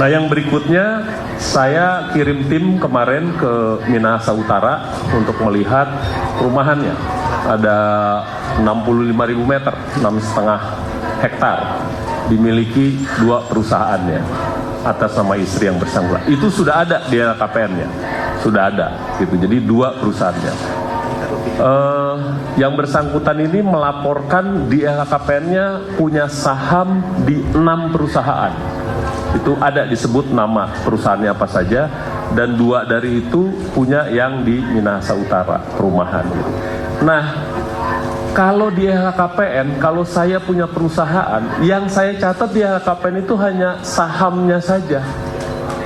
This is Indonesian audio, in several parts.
Nah, yang berikutnya saya kirim tim kemarin ke Minahasa Utara untuk melihat perumahannya. Ada 65.000 meter, 6,5 hektar, dimiliki 2 perusahaannya atas nama istri yang bersangkutan. Itu sudah ada di LHKPN-nya, sudah ada gitu. Jadi 2 perusahaannya. Yang bersangkutan ini melaporkan di LHKPN-nya punya saham di 6 perusahaan. Itu ada disebut nama perusahaannya apa saja, dan 2 dari itu punya yang di Minahasa Utara, perumahan gitu. Nah, kalau di LHKPN, kalau saya punya perusahaan, yang saya catat di LHKPN itu hanya sahamnya saja.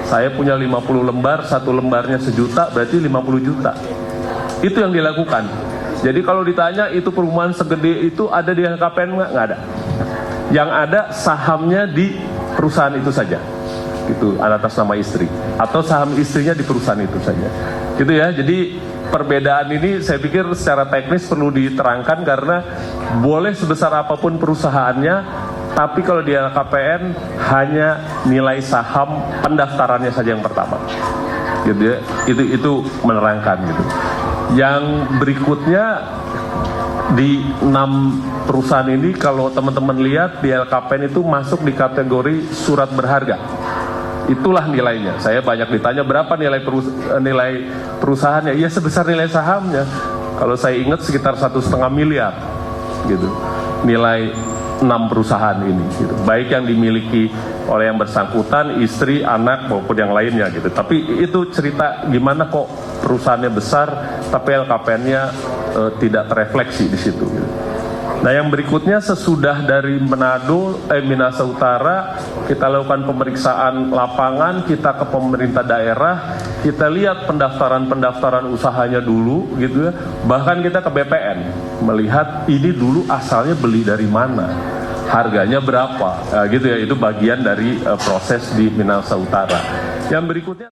Saya punya 50 lembar, 1 lembarnya 1 juta, berarti 50 juta. Itu yang dilakukan. Jadi kalau ditanya itu perumahan segede itu ada di LHKPN, nggak ada. Yang ada sahamnya di perusahaan itu saja, itu atas nama istri, atau saham istrinya di perusahaan itu saja, gitu ya. Jadi perbedaan ini saya pikir secara teknis perlu diterangkan, karena boleh sebesar apapun perusahaannya, tapi kalau di LHKPN hanya nilai saham pendaftarannya saja yang pertama, gitu ya. Itu menerangkan gitu. Yang berikutnya di 6 perusahaan ini, kalau teman-teman lihat di LHKPN itu masuk di kategori surat berharga. Itulah nilainya. Saya banyak ditanya berapa nilai perusahaannya. Ya sebesar nilai sahamnya. Kalau saya ingat sekitar 1,5 miliar gitu. Nilai 6 perusahaan ini gitu. Baik yang dimiliki oleh yang bersangkutan, istri, anak maupun yang lainnya gitu. Tapi itu cerita gimana kok perusahaannya besar tapi LHKPN-nya tidak terefleksi di situ gitu. Nah, yang berikutnya sesudah dari Minahasa Utara, kita lakukan pemeriksaan lapangan, kita ke pemerintah daerah, kita lihat pendaftaran usahanya dulu gitu ya. Bahkan kita ke BPN, melihat ini dulu asalnya beli dari mana, harganya berapa, gitu ya. Itu bagian dari proses di Minahasa Utara. Yang berikutnya